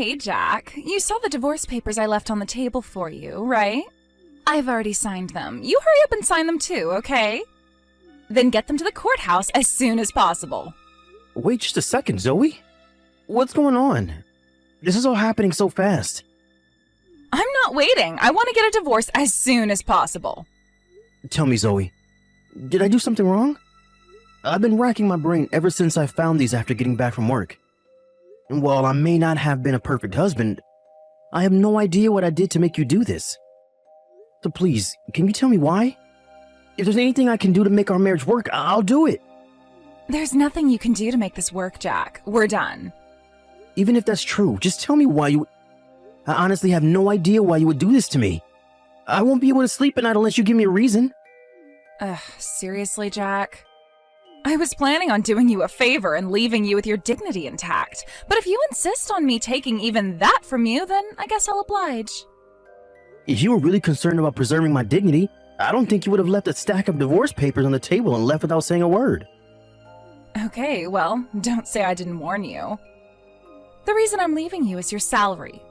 Hey, Jack. You saw the divorce papers I left on the table for you, right? I've already signed them. You hurry up and sign them too, okay? Then get them to the courthouse as soon as possible. Wait just a second, Zoe. What's going on? This is all happening so fast. I'm not waiting. I want to get a divorce as soon as possible. Tell me, Zoe, did I do something wrong? I've been racking my brain ever since I found these after getting back from work. And while I may not have been a perfect husband, I have no idea what I did to make you do this. So please, can you tell me why? If there's anything I can do to make our marriage work, I'll do it. There's nothing you can do to make this work, Jack. We're done. Even if that's true, just tell me why you... I honestly have no idea why you would do this to me. I won't be able to sleep at night unless you give me a reason. Seriously, Jack? I was planning on doing you a favor and leaving you with your dignity intact, but if you insist on me taking even that from you, then I guess I'll oblige. If you were really concerned about preserving my dignity, I don't think you would have left a stack of divorce papers on the table and left without saying a word. Okay, well, don't say I didn't warn you. The reason I'm leaving you is your salary.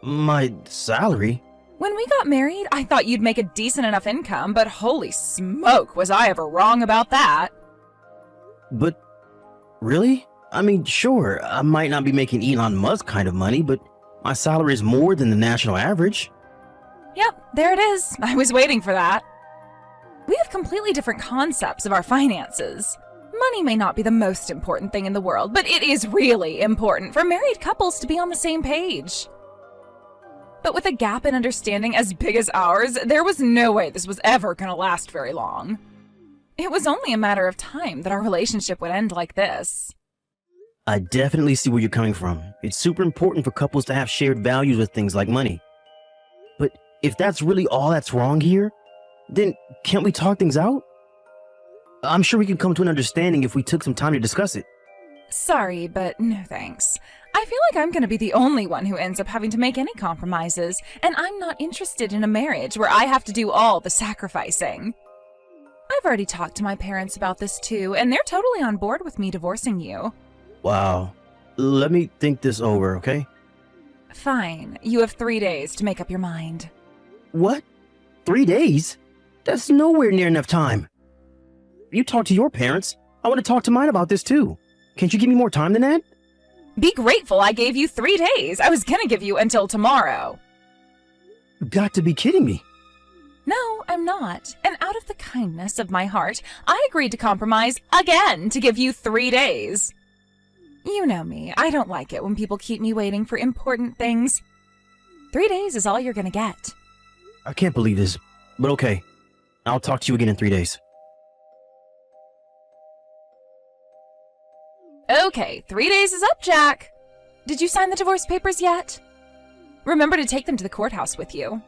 My salary? When we got married, I thought you'd make a decent enough income, but holy smoke, was I ever wrong about that. But, really? I mean, sure, I might not be making Elon Musk kind of money, but my salary is more than the national average. Yep, there it is. I was waiting for that. We have completely different concepts of our finances. Money may not be the most important thing in the world, but it is really important for married couples to be on the same page. But with a gap in understanding as big as ours, there was no way this was ever going to last very long. It was only a matter of time that our relationship would end like this. I definitely see where you're coming from. It's super important for couples to have shared values with things like money. But if that's really all that's wrong here, then can't we talk things out? I'm sure we can come to an understanding if we took some time to discuss it. Sorry, but no thanks. I feel like I'm going to be the only one who ends up having to make any compromises, and I'm not interested in a marriage where I have to do all the sacrificing. I've already talked to my parents about this too, and they're totally on board with me divorcing you. Wow. Let me think this over, okay? Fine. You have 3 days to make up your mind. What? 3 days? That's nowhere near enough time. You talk to your parents. I want to talk to mine about this too. Can't you give me more time than that? Be grateful I gave you 3 days. I was gonna give you until tomorrow. You got to be kidding me. No, I'm not. And out of the kindness of my heart, I agreed to compromise again to give you 3 days. You know me. I don't like it when people keep me waiting for important things. 3 days is all you're gonna get. I can't believe this, but okay. I'll talk to you again in 3 days. Okay, 3 days is up, Jack. Did you sign the divorce papers yet? Remember to take them to the courthouse with you.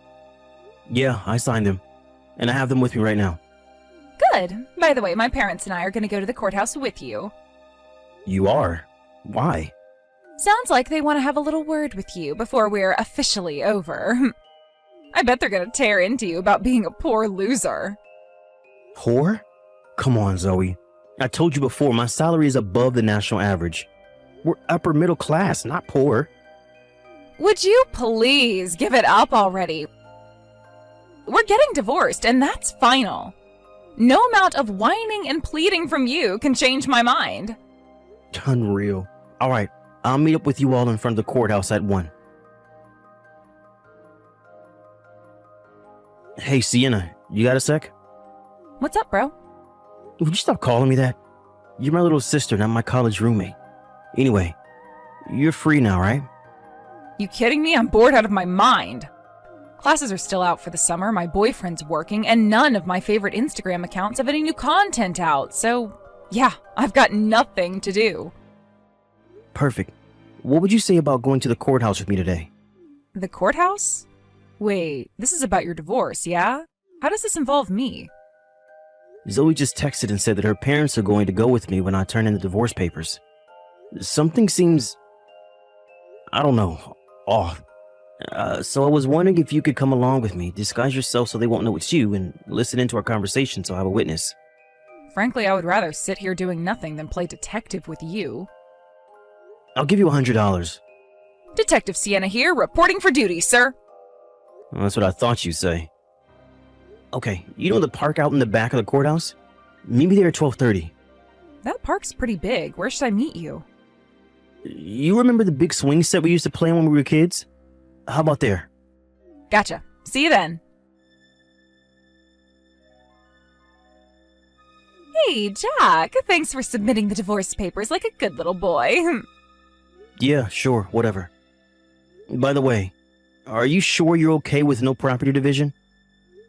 Yeah, I signed them. And I have them with me right now. Good. By the way, my parents and I are going to go to the courthouse with you. You are? Why? Sounds like they want to have a little word with you before we're officially over. I bet they're going to tear into you about being a poor loser. Poor? Come on, Zoe. I told you before, my salary is above the national average. We're upper middle class, not poor. Would you please give it up already? We're getting divorced, and that's final. No amount of whining and pleading from you can change my mind. Unreal. All right, I'll meet up with you all in front of the courthouse at 1. Hey, Sienna, you got a sec? What's up, bro? Would you stop calling me that? You're my little sister, not my college roommate. Anyway, you're free now, right? You kidding me? I'm bored out of my mind. Classes are still out for the summer, my boyfriend's working, and none of my favorite Instagram accounts have any new content out, so yeah, I've got nothing to do. Perfect. What would you say about going to the courthouse with me today? The courthouse? Wait, this is about your divorce, yeah? How does this involve me? Zoe just texted and said that her parents are going to go with me when I turn in the divorce papers. Something seems, I don't know, off. So I was wondering if you could come along with me, disguise yourself so they won't know it's you, and listen into our conversation so I have a witness. Frankly, I would rather sit here doing nothing than play detective with you. I'll give you $100. Detective Sienna here, reporting for duty, sir. Well, that's what I thought you'd say. Okay, you know the park out in the back of the courthouse? Meet me there at 12:30. That park's pretty big. Where should I meet you? You remember the big swing set we used to play on when we were kids? How about there? Gotcha. See you then. Hey, Jack. Thanks for submitting the divorce papers like a good little boy. Yeah, sure, whatever. By the way, are you sure you're okay with no property division?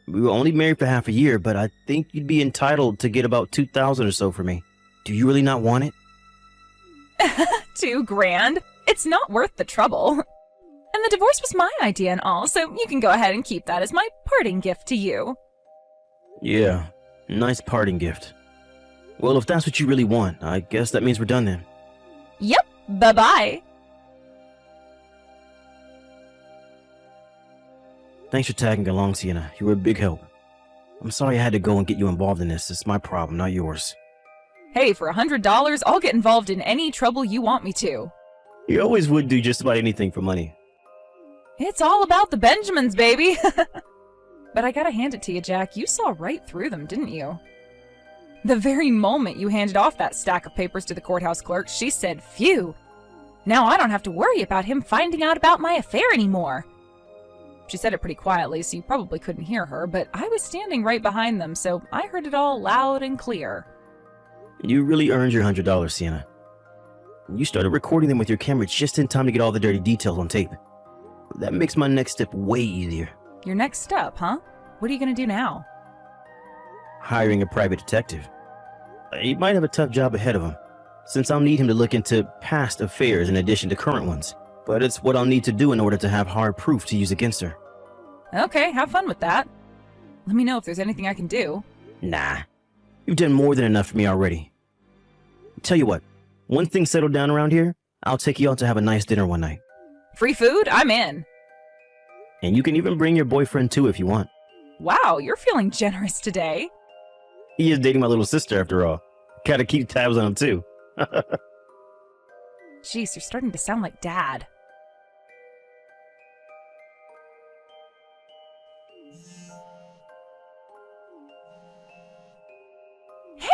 We were only married for half a year, but I think you'd be entitled to get about $2,000 or so for me. Do you really not want it? $2,000? It's not worth the trouble. And the divorce was my idea and all, so you can go ahead and keep that as my parting gift to you. Yeah, nice parting gift. Well, if that's what you really want, I guess that means we're done then. Yep, bye-bye. Thanks for tagging along, Sienna. You were a big help. I'm sorry I had to go and get you involved in this. It's my problem, not yours. Hey, for $100, I'll get involved in any trouble you want me to. You always would do just about anything for money. It's all about the Benjamins, baby. But I gotta hand it to you, Jack. You saw right through them, didn't you? The very moment you handed off that stack of papers to the courthouse clerk, she said, "Phew. Now I don't have to worry about him finding out about my affair anymore." She said it pretty quietly, so you probably couldn't hear her, but I was standing right behind them, so I heard it all loud and clear. You really earned your $100, Sienna. You started recording them with your camera just in time to get all the dirty details on tape. That makes my next step way easier. Your next step, huh? What are you gonna do now? Hiring a private detective. He might have a tough job ahead of him, since I'll need him to look into past affairs in addition to current ones. But it's what I'll need to do in order to have hard proof to use against her. Okay, have fun with that. Let me know if there's anything I can do. Nah, you've done more than enough for me already. Tell you what, once things settle down around here, I'll take you out to have a nice dinner one night. Free food? I'm in. And you can even bring your boyfriend too if you want. Wow, you're feeling generous today. He is dating my little sister after all. Gotta keep tabs on him too. Jeez, you're starting to sound like Dad.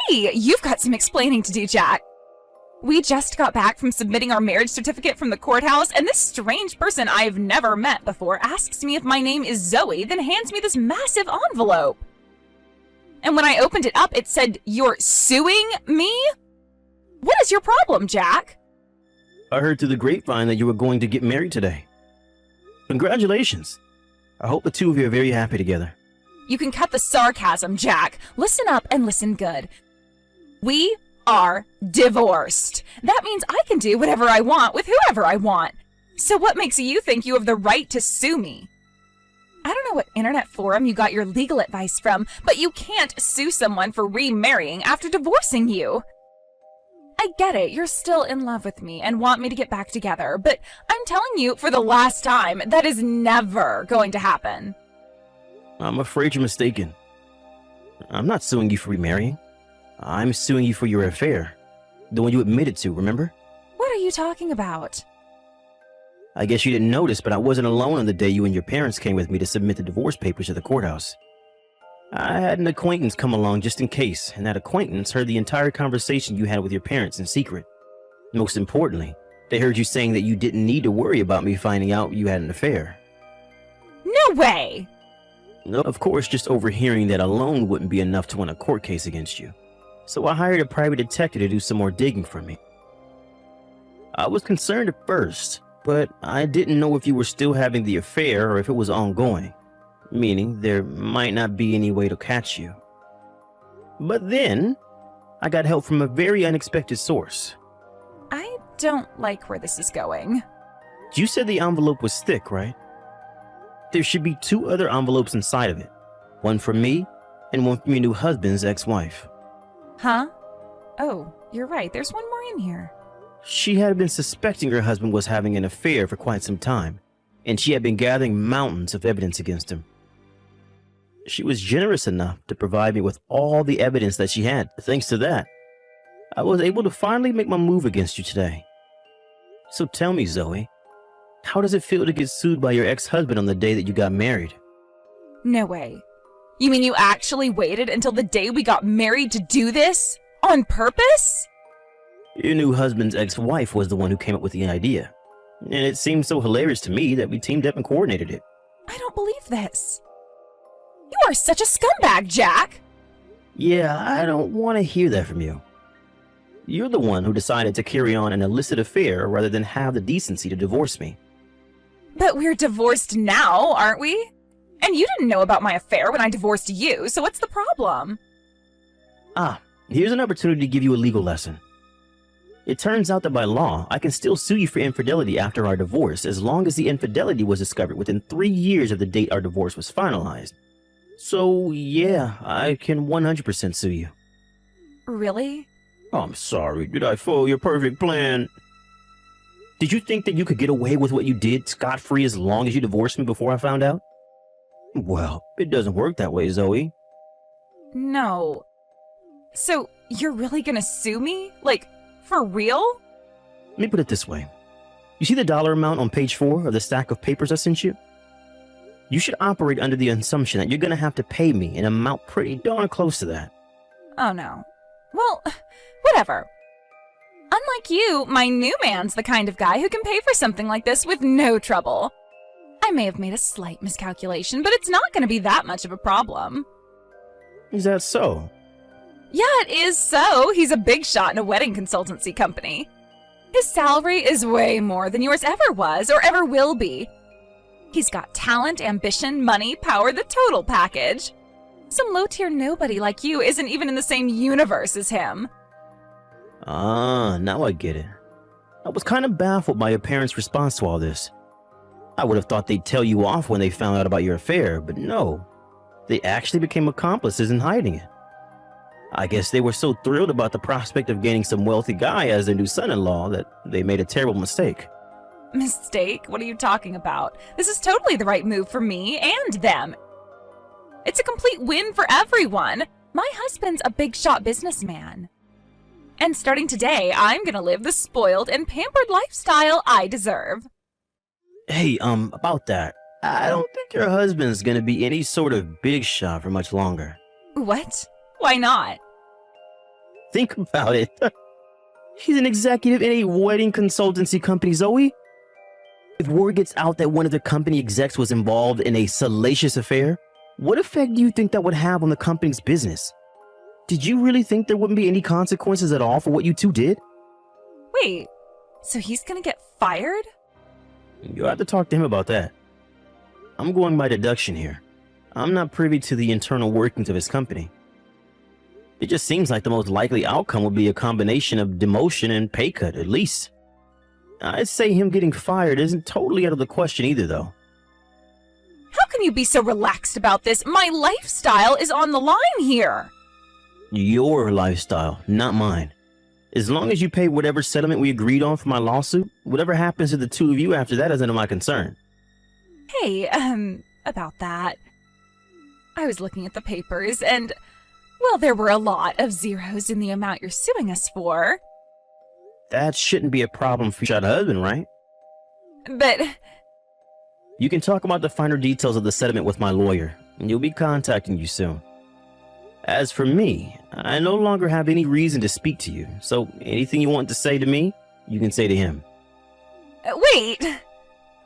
Hey, you've got some explaining to do, Jack. We just got back from submitting our marriage certificate from the courthouse, and this strange person I've never met before asks me if my name is Zoe, then hands me this massive envelope. And when I opened it up, it said, "You're suing me?" What is your problem, Jack? I heard through the grapevine that you were going to get married today. Congratulations. I hope the two of you are very happy together. You can cut the sarcasm, Jack. Listen up and listen good. We are divorced. That means I can do whatever I want with whoever I want. So what makes you think you have the right to sue me? I don't know what internet forum you got your legal advice from, but you can't sue someone for remarrying after divorcing you. I get it, you're still in love with me and want me to get back together, but I'm telling you for the last time, that is never going to happen. I'm afraid you're mistaken. I'm not suing you for remarrying. I'm suing you for your affair. The one you admitted to, remember? What are you talking about? I guess you didn't notice, but I wasn't alone on the day you and your parents came with me to submit the divorce papers to the courthouse. I had an acquaintance come along just in case, and that acquaintance heard the entire conversation you had with your parents in secret. Most importantly, they heard you saying that you didn't need to worry about me finding out you had an affair. No way! No, of course, just overhearing that alone wouldn't be enough to win a court case against you. So I hired a private detective to do some more digging for me. I was concerned at first, but I didn't know if you were still having the affair or if it was ongoing, meaning there might not be any way to catch you. But then, I got help from a very unexpected source. I don't like where this is going. You said the envelope was thick, right? There should be 2 other envelopes inside of it. One from me, and one from your new husband's ex-wife. Huh? Oh, you're right, there's one more in here. She had been suspecting her husband was having an affair for quite some time, and she had been gathering mountains of evidence against him. She was generous enough to provide me with all the evidence that she had. Thanks to that, I was able to finally make my move against you today. So tell me, Zoe, how does it feel to get sued by your ex-husband on the day that you got married? No way. You mean you actually waited until the day we got married to do this? On purpose? Your new husband's ex-wife was the one who came up with the idea. And it seemed so hilarious to me that we teamed up and coordinated it. I don't believe this. You are such a scumbag, Jack! Yeah, I don't want to hear that from you. You're the one who decided to carry on an illicit affair rather than have the decency to divorce me. But we're divorced now, aren't we? And you didn't know about my affair when I divorced you, so what's the problem? Here's an opportunity to give you a legal lesson. It turns out that by law, I can still sue you for infidelity after our divorce as long as the infidelity was discovered within 3 years of the date our divorce was finalized. So, yeah, I can 100% sue you. Really? I'm sorry, did I foil your perfect plan? Did you think that you could get away with what you did scot-free as long as you divorced me before I found out? Well, it doesn't work that way, Zoe. No. So, you're really gonna sue me? Like, for real? Let me put it this way. You see the dollar amount on page 4 of the stack of papers I sent you? You should operate under the assumption that you're gonna have to pay me an amount pretty darn close to that. Oh no. Well, whatever. Unlike you, my new man's the kind of guy who can pay for something like this with no trouble. I may have made a slight miscalculation, but it's not gonna be that much of a problem. Is that so? Yeah, it is so. He's a big shot in a wedding consultancy company. His salary is way more than yours ever was or ever will be. He's got talent, ambition, money, power, the total package. Some low-tier nobody like you isn't even in the same universe as him. Now I get it. I was kind of baffled by your parents' response to all this. I would have thought they'd tell you off when they found out about your affair, but no. They actually became accomplices in hiding it. I guess they were so thrilled about the prospect of gaining some wealthy guy as their new son-in-law that they made a terrible mistake. Mistake? What are you talking about? This is totally the right move for me and them. It's a complete win for everyone. My husband's a big shot businessman. And starting today, I'm gonna live the spoiled and pampered lifestyle I deserve. Hey, about that. I don't think your husband's gonna be any sort of big shot for much longer. What? Why not? Think about it. He's an executive in a wedding consultancy company, Zoe. If word gets out that one of the company execs was involved in a salacious affair, what effect do you think that would have on the company's business? Did you really think there wouldn't be any consequences at all for what you two did? Wait, so he's gonna get fired? You'll have to talk to him about that. I'm going by deduction here. I'm not privy to the internal workings of his company. It just seems like the most likely outcome would be a combination of demotion and pay cut, at least. I'd say him getting fired isn't totally out of the question either, though. How can you be so relaxed about this? My lifestyle is on the line here. Your lifestyle, not mine. As long as you pay whatever settlement we agreed on for my lawsuit, whatever happens to the two of you after that is none of my concern. Hey, about that. I was looking at the papers and, well, there were a lot of zeros in the amount you're suing us for. That shouldn't be a problem for your husband, right? But you can talk about the finer details of the settlement with my lawyer, and you'll be contacting you soon. As for me, I no longer have any reason to speak to you, so anything you want to say to me, you can say to him. Wait!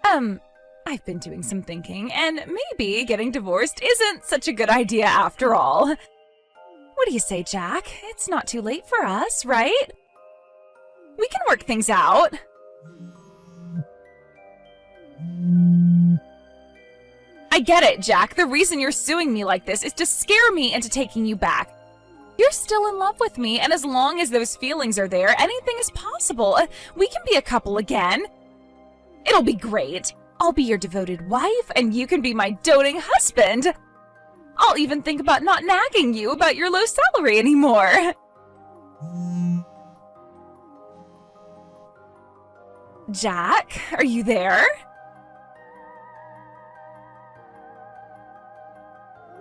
I've been doing some thinking, and maybe getting divorced isn't such a good idea after all. What do you say, Jack? It's not too late for us, right? We can work things out. I get it, Jack. The reason you're suing me like this is to scare me into taking you back. You're still in love with me, and as long as those feelings are there, anything is possible. We can be a couple again. It'll be great. I'll be your devoted wife, and you can be my doting husband. I'll even think about not nagging you about your low salary anymore. Jack, are you there?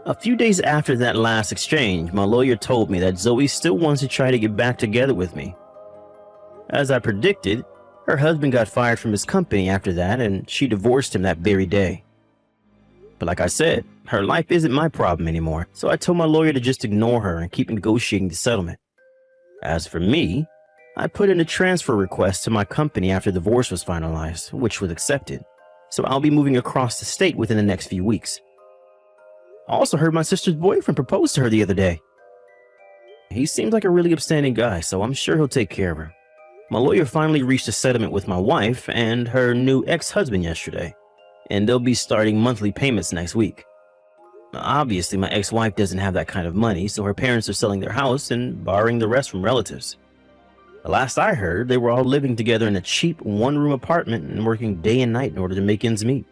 A few days after that last exchange, my lawyer told me that Zoe still wants to try to get back together with me. As I predicted, Her husband got fired from his company after that, and she divorced him that very day. But like I said, her life isn't my problem anymore, so I told my lawyer to just ignore her and keep negotiating the settlement. As for me, I put in a transfer request to my company after the divorce was finalized, which was accepted, so I'll be moving across the state within the next few weeks. I also heard my sister's boyfriend propose to her the other day. He seems like a really upstanding guy, so I'm sure he'll take care of her. My lawyer finally reached a settlement with my wife and her new ex-husband yesterday, and they'll be starting monthly payments next week. Obviously, my ex-wife doesn't have that kind of money, so her parents are selling their house and borrowing the rest from relatives. The last I heard, they were all living together in a cheap one-room apartment and working day and night in order to make ends meet.